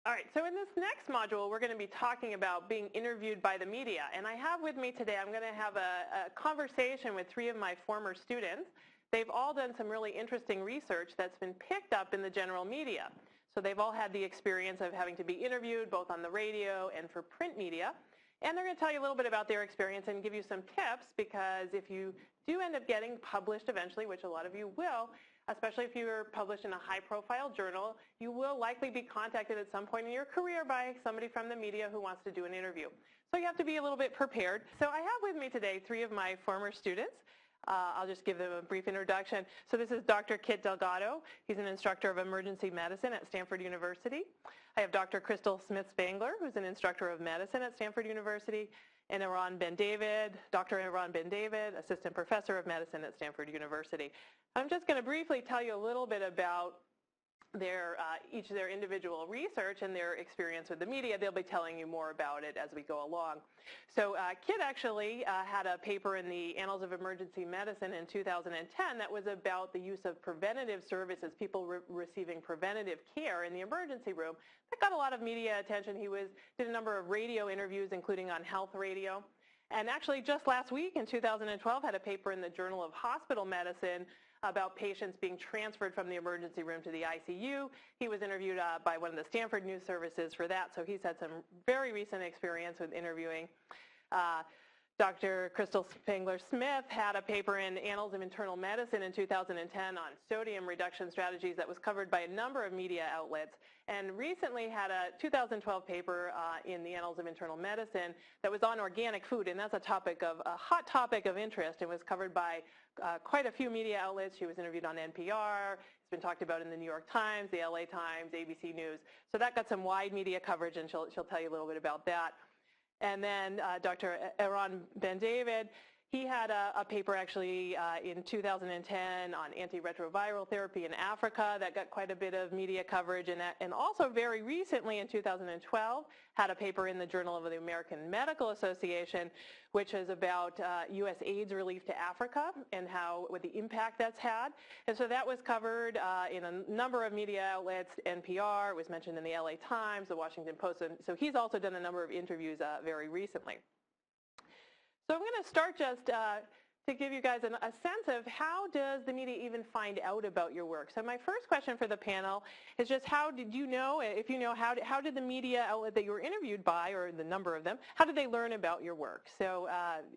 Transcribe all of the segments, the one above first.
All right, so in this next module, we're going to be talking about being interviewed by the media. And I have with me today, I'm going to have a conversation with 3 of my former students. They've all done some really interesting research that's been picked up in the general media. So they've all had the experience of having to be interviewed both on the radio and for print media. And they're going to tell you a little bit about their experience and give you some tips, because if you do end up getting published eventually, which a lot of you will, especially if you're published in a high-profile journal, you will likely be contacted at some point in your career by somebody from the media who wants to do an interview. So you have to be a little bit prepared. So I have with me today 3 of my former students. I'll just give them a brief introduction. So this is Dr. Kit Delgado. He's an instructor of emergency medicine at Stanford University. I have Dr. Crystal Smith-Spangler, who's an instructor of medicine at Stanford University, and Eran Bendavid, Dr. Eran Bendavid, assistant professor of medicine at Stanford University. I'm just going to briefly tell you a little bit about each of their individual research and their experience with the media. They'll be telling you more about it as we go along. So Kit actually had a paper in the Annals of Emergency Medicine in 2010 that was about the use of preventative services, people receiving preventative care in the emergency room. That got a lot of media attention. He did a number of radio interviews, including on health radio. And actually just last week in 2012 had a paper in the Journal of Hospital Medicine about patients being transferred from the emergency room to the ICU. He was interviewed by one of the Stanford News Services for that, so he's had some very recent experience with interviewing. Dr. Crystal Spangler-Smith had a paper in Annals of Internal Medicine in 2010 on sodium reduction strategies that was covered by a number of media outlets, and recently had a 2012 paper in the Annals of Internal Medicine that was on organic food, and that's a hot topic of interest, and was covered by quite a few media outlets. She was interviewed on NPR. It's been talked about in the New York Times, the LA Times, ABC News. So that got some wide media coverage, and she'll tell you a little bit about that. And then Dr. Eran Bendavid, he had a paper actually in 2010 on antiretroviral therapy in Africa that got quite a bit of media coverage, and also very recently in 2012 had a paper in the Journal of the American Medical Association, which is about U.S. AIDS relief to Africa and what the impact that's had. And so that was covered in a number of media outlets. NPR, it was mentioned in the LA Times, the Washington Post, and so he's also done a number of interviews very recently. So I'm going to start just to give you guys a sense of how does the media even find out about your work. So my first question for the panel is just how did you know, if you know, how did the media outlet that you were interviewed by, or the number of them, how did they learn about your work? So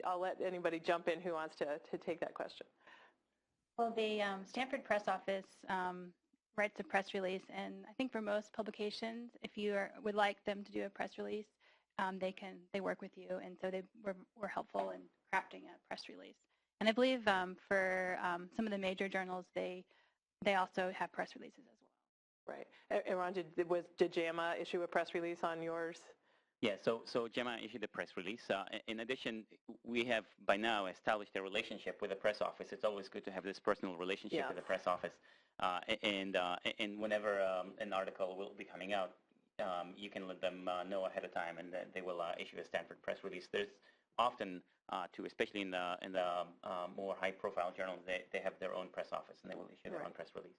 I'll let anybody jump in who wants to take that question. Well, the Stanford press office writes a press release, and I think for most publications, if you would like them to do a press release, they work with you, and so they were helpful in crafting a press release. And I believe for some of the major journals, they also have press releases as well. Right. Eran, did JAMA issue a press release on yours? Yeah, so JAMA issued a press release. In addition, we have by now established a relationship with the press office. It's always good to have this personal relationship with the press office. And whenever an article will be coming out, you can let them know ahead of time, and they will issue a Stanford press release. There's often, especially in the more high-profile journals, they have their own press office, and they will issue their own press release.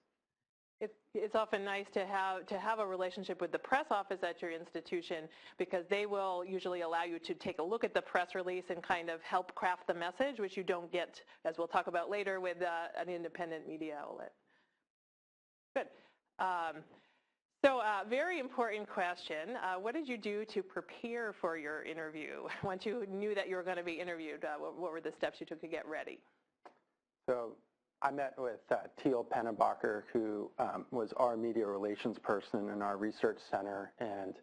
It's often nice to have a relationship with the press office at your institution, because they will usually allow you to take a look at the press release and kind of help craft the message, which you don't get, as we'll talk about later, with an independent media outlet. Good. So very important question. What did you do to prepare for your interview? Once you knew that you were going to be interviewed, what were the steps you took to get ready? So I met with Teal Pennebacher, who was our media relations person in our research center, and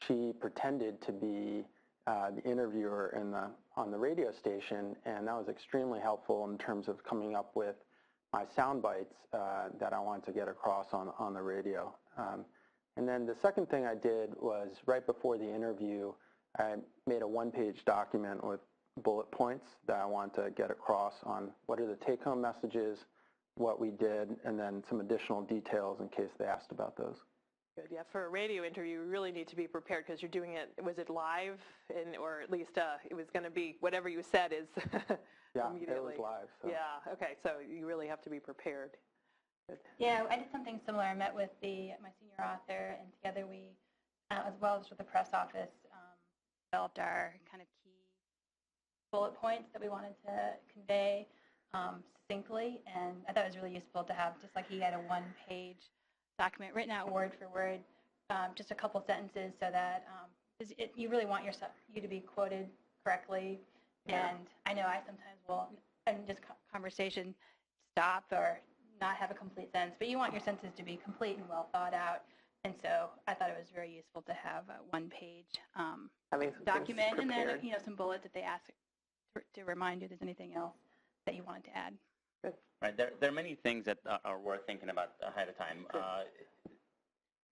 she pretended to be the interviewer on the radio station, and that was extremely helpful in terms of coming up with my sound bites that I wanted to get across on the radio. And then the second thing I did was, right before the interview, I made a one-page document with bullet points that I want to get across on what are the take-home messages, what we did, and then some additional details in case they asked about those. Good. Yeah, for a radio interview, you really need to be prepared, because you're doing it, was it live? Or at least it was going to be whatever you said is yeah, immediately. It was live. So. Yeah, okay, so you really have to be prepared. Good. Yeah, I did something similar. I met with my senior author, and together we as well as with the press office, developed our kind of key bullet points that we wanted to convey succinctly, and I thought it was really useful to have, just like he had a one-page document written out word for word, just a couple sentences, so that you really want you to be quoted correctly. Yeah. And I know I sometimes will, in just conversation, stop or not have a complete sentence, but you want your sentences to be complete and well thought out. And so I thought it was very useful to have a one-page document, and then some bullets if they ask to remind you if there's anything else that you wanted to add. Good. Right. There are many things that are worth thinking about ahead of time.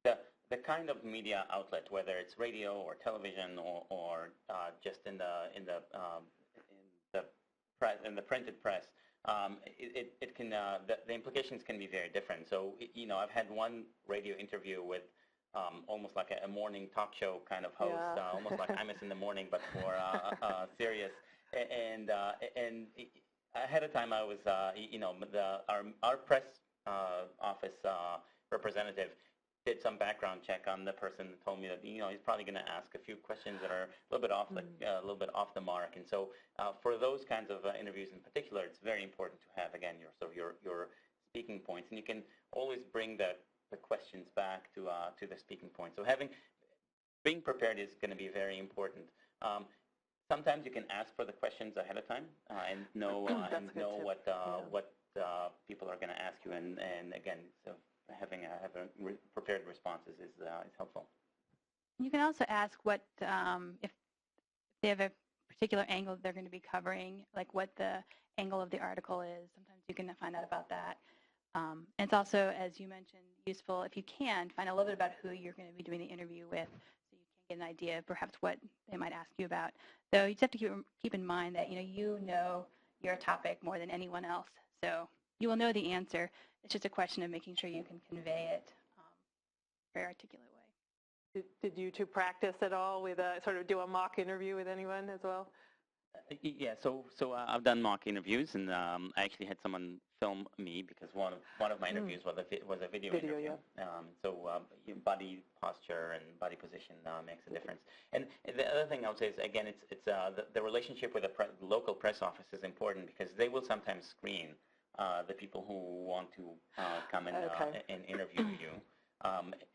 The kind of media outlet, whether it's radio or television or just in the press, in the printed press, it can the implications can be very different. So I've had one radio interview with almost like a morning talk show kind of host, almost like Imus in the morning, but more serious. And ahead of time, I was our press office representative did some background check on the person and told me that he's probably going to ask a few questions that are a little bit off the mark. And so for those kinds of interviews in particular, it's very important to have again your speaking points, and you can always bring the questions back to the speaking point. So being prepared is going to be very important. Sometimes you can ask for the questions ahead of time and know what people are going to ask you, and again, so having prepared responses is helpful. You can also ask what if they have a particular angle that they're going to be covering, like what the angle of the article is. Sometimes you can find out about that. And it's also, as you mentioned, useful if you can find a little bit about who you're going to be doing the interview with, so you can get an idea of perhaps what they might ask you about. Though you just have to keep in mind that you know your topic more than anyone else, so you will know the answer. It's just a question of making sure you can convey it in a very articulate way. Did you two practice at all with sort of do a mock interview with anyone as well? Yeah, so I've done mock interviews, and I actually had someone film me because one of my interviews was a video interview. Yeah. So body posture and body position makes a difference. And the other thing I would say is, again, it's the relationship with the local press office is important, because they will sometimes screen the people who want to come and interview you.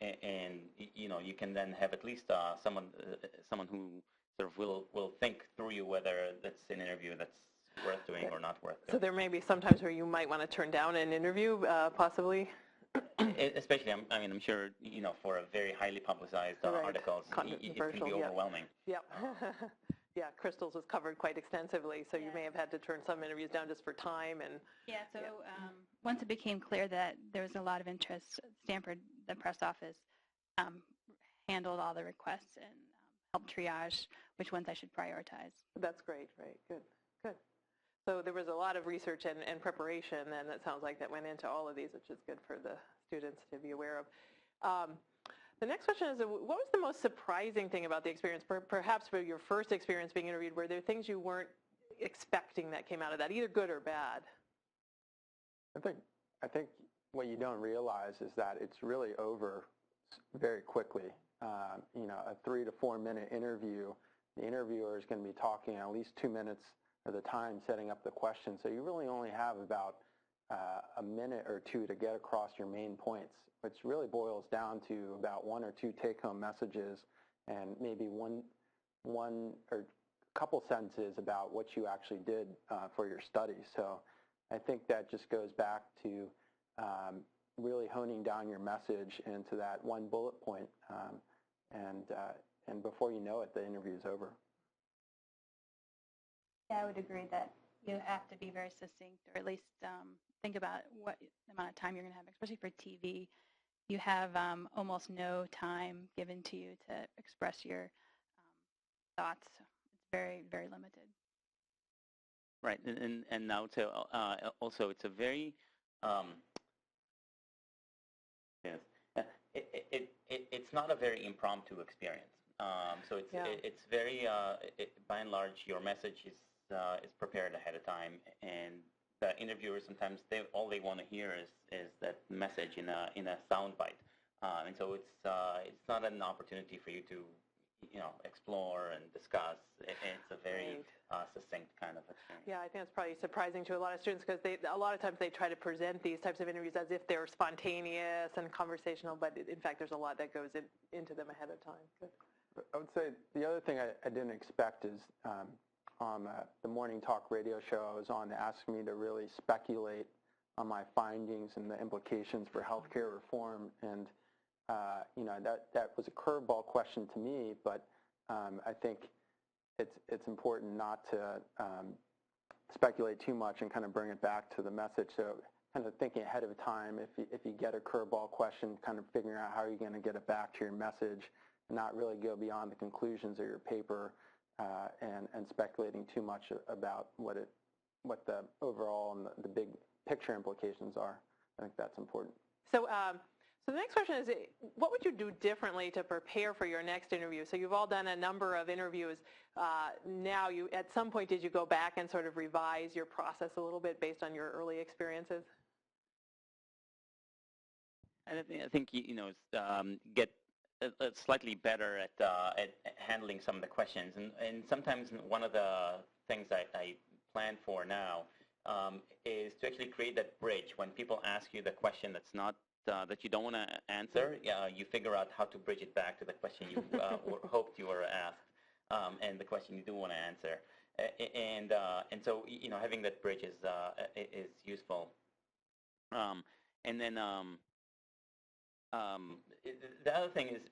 And you can then have at least someone who sort of will think through you whether that's an interview that's worth doing or not worth doing. So there may be some times where you might want to turn down an interview, possibly. Especially, I'm sure for a very highly publicized articles, it can be overwhelming. Yep. Yeah, Crystal's was covered quite extensively, so you may have had to turn some interviews down just for time. And once it became clear that there was a lot of interest, Stanford, the press office, handled all the requests and helped triage which ones I should prioritize. That's great, right? Good. So there was a lot of research and preparation, and it sounds like that went into all of these, which is good for the students to be aware of. The next question is, what was the most surprising thing about the experience? Perhaps for your first experience being interviewed, were there things you weren't expecting that came out of that, either good or bad? I think what you don't realize is that it's really over very quickly. A 3 to 4 minute interview, the interviewer is going to be talking at least 2 minutes of the time setting up the question. So you really only have about a minute or two to get across your main points, which really boils down to about 1 or 2 take-home messages and maybe one or couple sentences about what you actually did for your study. So I think that just goes back to really honing down your message into that one bullet point, and before you know it, the interview's over. Yeah, I would agree that you have to be very succinct, or at least think about what amount of time you're going to have, especially for TV. You have almost no time given to you to express your thoughts. It's very, very limited. Right, and now to also it's a very it's not a very impromptu experience. So it's very by and large your message is prepared ahead of time, and the interviewers sometimes all they want to hear is that message in a sound bite. And so it's not an opportunity for you to, explore and discuss. It's a very succinct kind of experience. Yeah, I think it's probably surprising to a lot of students because a lot of times they try to present these types of interviews as if they're spontaneous and conversational, but in fact there's a lot that goes into them ahead of time. Good. I would say the other thing I didn't expect is on the morning talk radio show I was on, they asked me to really speculate on my findings and the implications for healthcare reform, and that was a curveball question to me, but I think it's important not to speculate too much and kind of bring it back to the message. So kind of thinking ahead of time, if you get a curveball question, kind of figuring out how you're going to get it back to your message, and not really go beyond the conclusions of your paper and speculating too much about what the overall and the big picture implications are. I think that's important. So the next question is, what would you do differently to prepare for your next interview? So you've all done a number of interviews. Now, at some point, did you go back and sort of revise your process a little bit based on your early experiences? I think get slightly better at handling some of the questions, and sometimes one of the things I plan for now is to actually create that bridge when people ask you the question that's not that you don't want to answer. You figure out how to bridge it back to the question you hoped you were asked, and the question you do want to answer, and so having that bridge is useful, and then. The other thing is,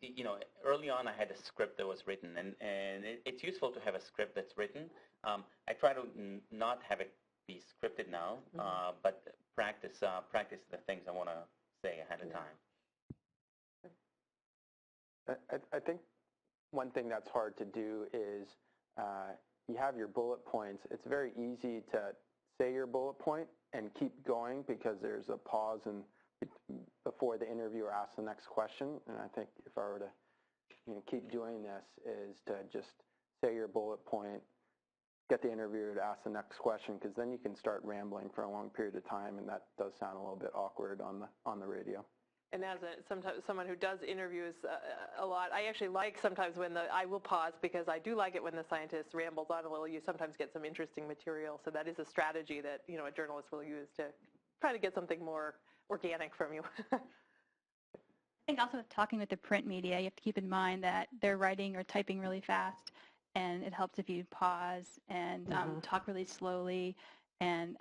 early on I had a script that was written, and it's useful to have a script that's written. I try to not have it be scripted now, but practice the things I want to say ahead of time. I think one thing that's hard to do is you have your bullet points. It's very easy to say your bullet point and keep going because there's a pause before the interviewer asks the next question. And I think if I were to keep doing this is to just say your bullet point, get the interviewer to ask the next question, because then you can start rambling for a long period of time, and that does sound a little bit awkward on the radio. And as someone who does interviews a lot, I actually like sometimes when I will pause, because I do like it when the scientist rambles on a little. You sometimes get some interesting material, so that is a strategy that a journalist will use to try to get something more organic from you. I think also with talking with the print media, you have to keep in mind that they're writing or typing really fast, and it helps if you pause and talk really slowly. And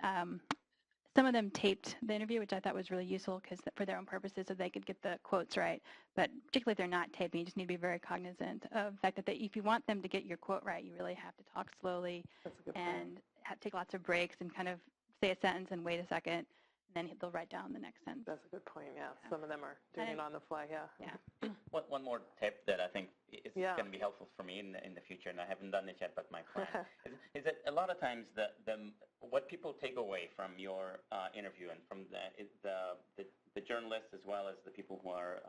some of them taped the interview, which I thought was really useful because for their own purposes, so they could get the quotes right. But particularly if they're not taping, you just need to be very cognizant of the fact that if you want them to get your quote right, you really have to talk slowly and take lots of breaks and kind of say a sentence and wait a second. Then they'll write down the next sentence. That's a good point, yeah. Some of them are doing it on the fly, yeah. One more tip that I think is going to be helpful for me in the future, and I haven't done it yet, but my plan, is that a lot of times what people take away from your interview and from the journalists as well as the people who are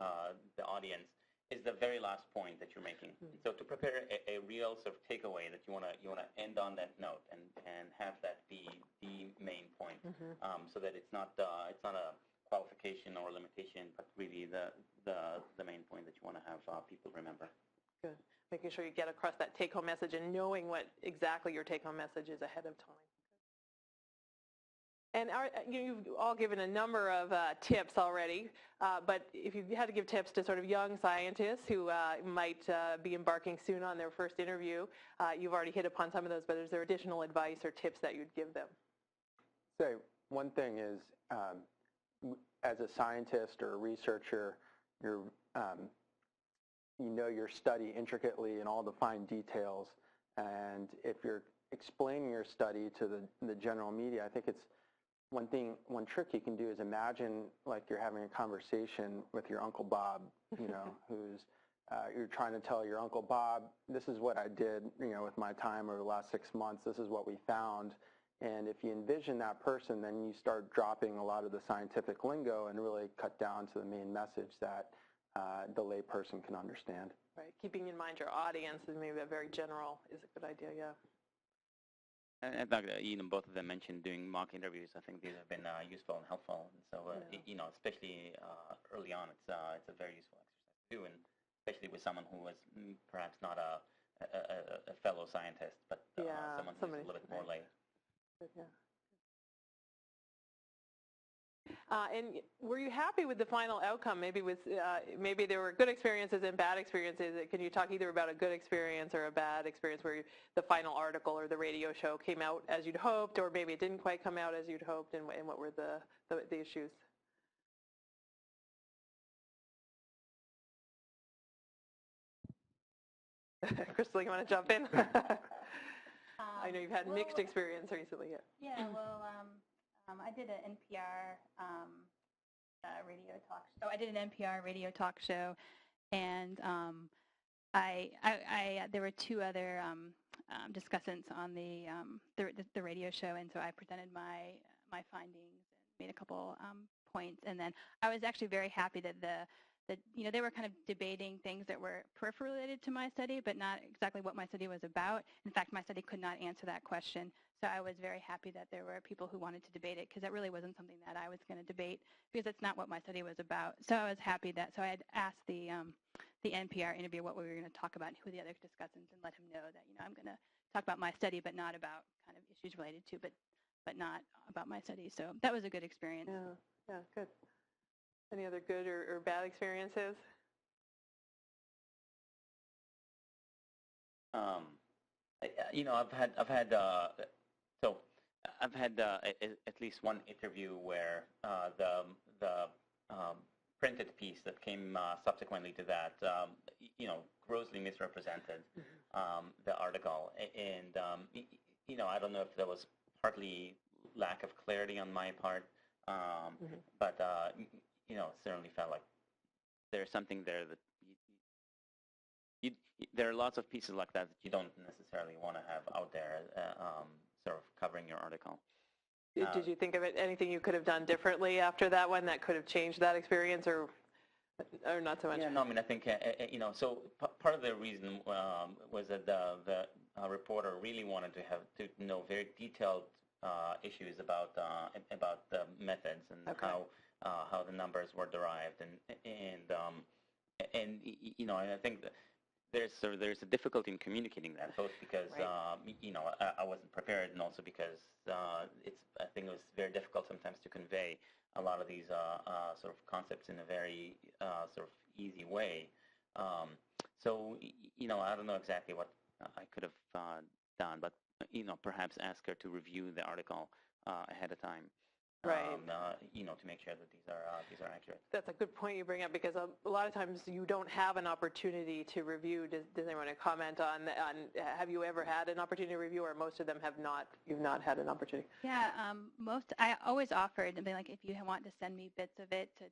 the audience is the very last point that you're making. So to prepare a real sort of takeaway that you want to end on that note and have that be the main point, so that it's not a qualification or limitation, but really the main point that you want to have people remember. Good. Making sure you get across that take-home message and knowing what exactly your take-home message is ahead of time. And you've all given a number of tips already, but if you had to give tips to sort of young scientists who might be embarking soon on their first interview, you've already hit upon some of those, but is there additional advice or tips that you'd give them? So one thing is, as a scientist or a researcher, you know your study intricately and all the fine details, and if you're explaining your study to the general media, I think it's one trick you can do is imagine like you're having a conversation with your Uncle Bob, who's you're trying to tell your Uncle Bob, this is what I did, with my time over the last 6 months, this is what we found. And if you envision that person, then you start dropping a lot of the scientific lingo and really cut down to the main message that the lay person can understand. Right. Keeping in mind your audience is maybe a very general is a good idea, yeah. I thought both of them mentioned doing mock interviews. I think these have been useful and helpful. And so especially early on, it's a very useful exercise to do, and especially with someone who was perhaps not a fellow scientist, but someone who's a little bit more lay. Yeah. And were you happy with the final outcome? Maybe there were good experiences and bad experiences. Can you talk either about a good experience or a bad experience where the final article or the radio show came out as you'd hoped, or maybe it didn't quite come out as you'd hoped, and what were the issues? Crystal, you want to jump in? I know you've had mixed experience recently. Yeah, well, I did an NPR radio talk show. I did an NPR radio talk show, and there were two other discussants on the radio show, and so I presented my findings and made a couple points, and then I was actually very happy that they were kind of debating things that were peripherally related to my study, but not exactly what my study was about. In fact, my study could not answer that question. So I was very happy that there were people who wanted to debate it, because that really wasn't something that I was going to debate, because that's not what my study was about. So I was happy so I had asked the NPR interviewer what we were going to talk about, and who the other discussants, and let him know that I'm going to talk about my study, but not about kind of issues related to, but not about my study. So that was a good experience. Yeah, good. Any other good or bad experiences? I've had at least one interview where the printed piece that came subsequently to that, grossly misrepresented the article, and I don't know if there was partly lack of clarity on my part, but it certainly felt like there's something there that there are lots of pieces like that you don't necessarily want to have out there, sort of covering your article. Did you think of anything you could have done differently after that one that could have changed that experience, or not so much? Yeah, no, I mean, I think, so part of the reason was that the reporter really wanted to know very detailed issues about the methods and how the numbers were derived, and I think that there's a difficulty in communicating that, both because I wasn't prepared, and also because I think it was very difficult sometimes to convey a lot of these sort of concepts in a very sort of easy way. So I don't know exactly what I could have done, but perhaps ask her to review the article ahead of time. Right. To make sure that these are accurate. That's a good point you bring up, because a lot of times you don't have an opportunity to review. Does anyone want to comment on have you ever had an opportunity to review, or most of them have not? You've not had an opportunity. Yeah, I always offered, and be like, if you want to send me bits of it to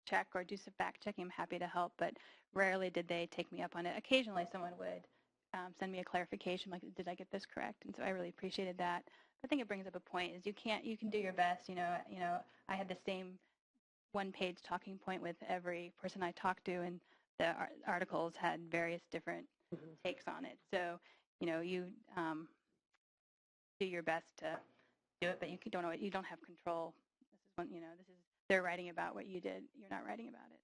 check or do some fact checking, I'm happy to help. But rarely did they take me up on it. Occasionally, someone would send me a clarification, like, did I get this correct? And so I really appreciated that. I think it brings up a point, is you can do your best. I had the same one-page talking point with every person I talked to, and the articles had various different takes on it. So, you do your best to do it, but you don't have control. They're writing about what you did. You're not writing about it.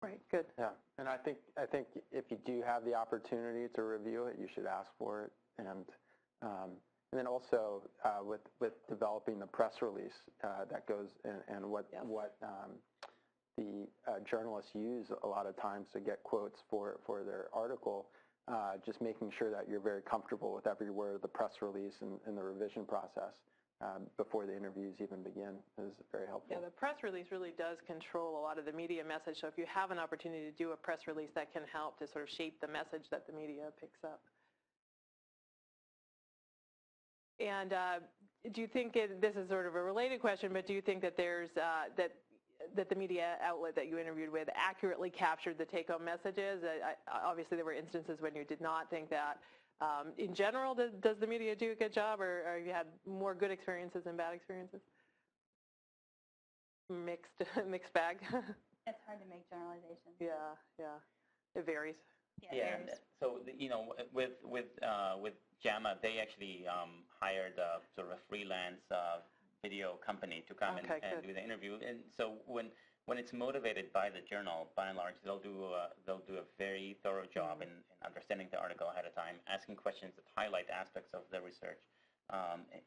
Right. Good. Yeah, and I think if you do have the opportunity to review it, you should ask for it, and then also with developing the press release that goes and what the journalists use a lot of times to get quotes for their article, just making sure that you're very comfortable with every word of the press release and the revision process before the interviews even begin is very helpful. Yeah, the press release really does control a lot of the media message. So if you have an opportunity to do a press release, that can help to sort of shape the message that the media picks up. And do you think this is sort of a related question, but do you think that there's that the media outlet that you interviewed with accurately captured the take-home messages? Obviously, there were instances when you did not think that. In general, does the media do a good job, or have you had more good experiences than bad experiences? Mixed bag. It's hard to make generalizations. Yeah, it varies. Yeah, and so with JAMA, they actually hired sort of a freelance video company to come and do the interview. And so when it's motivated by the journal, by and large, they'll do a very thorough job in understanding the article ahead of time, asking questions that highlight aspects of the research.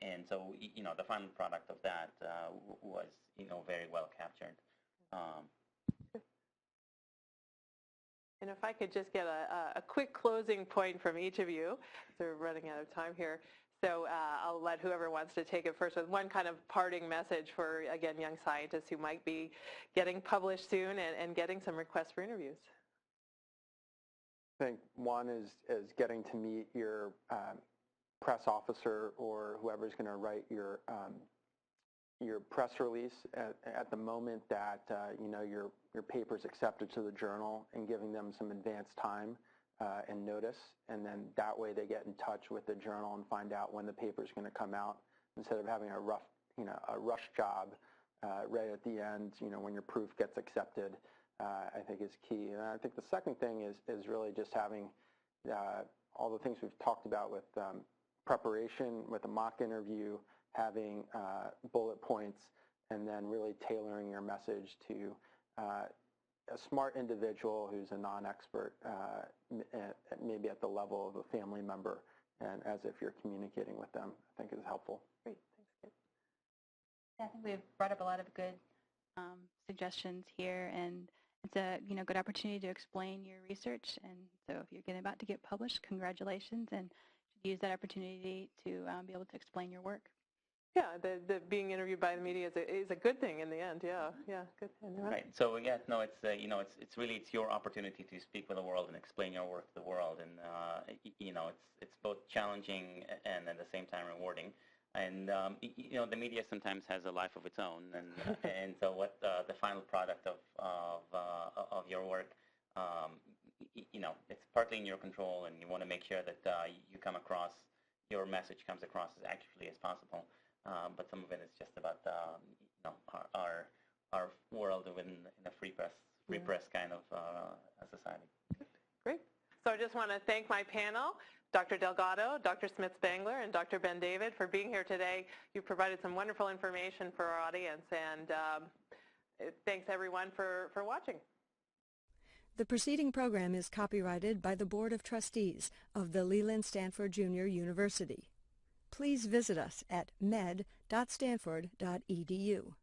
And so the final product of that was very well captured. And if I could just get a quick closing point from each of you, so we're running out of time here. So I'll let whoever wants to take it first with one kind of parting message for, again, young scientists who might be getting published soon and getting some requests for interviews. I think one is getting to meet your press officer or whoever's going to write your press release at the moment that your paper's accepted to the journal, and giving them some advance time and notice, and then that way they get in touch with the journal and find out when the paper's going to come out, instead of having a rush job right at the end, when your proof gets accepted. I think is key. And I think the second thing is really just having all the things we've talked about with preparation, with a mock interview, having bullet points, and then really tailoring your message to a smart individual who's a non-expert, maybe at the level of a family member, and as if you're communicating with them, I think is helpful. Great, thanks, Kit. Yeah, I think we've brought up a lot of good suggestions here, and it's a good opportunity to explain your research. And so if you're about to get published, congratulations, and use that opportunity to be able to explain your work. Yeah, the being interviewed by the media is a good thing in the end. Yeah, good. Right. So yeah, no, it's it's really your opportunity to speak with the world and explain your work to the world, and it's both challenging and at the same time rewarding. And the media sometimes has a life of its own, and and so what the final product of your work, it's partly in your control, and you want to make sure that your message comes across as accurately as possible. But some of it is just about our world in a free press kind of society. Great. So I just want to thank my panel, Dr. Delgado, Dr. Smith-Spangler, and Dr. Bendavid, for being here today. You provided some wonderful information for our audience, and thanks everyone for watching. The preceding program is copyrighted by the Board of Trustees of the Leland Stanford Junior University. Please visit us at med.stanford.edu.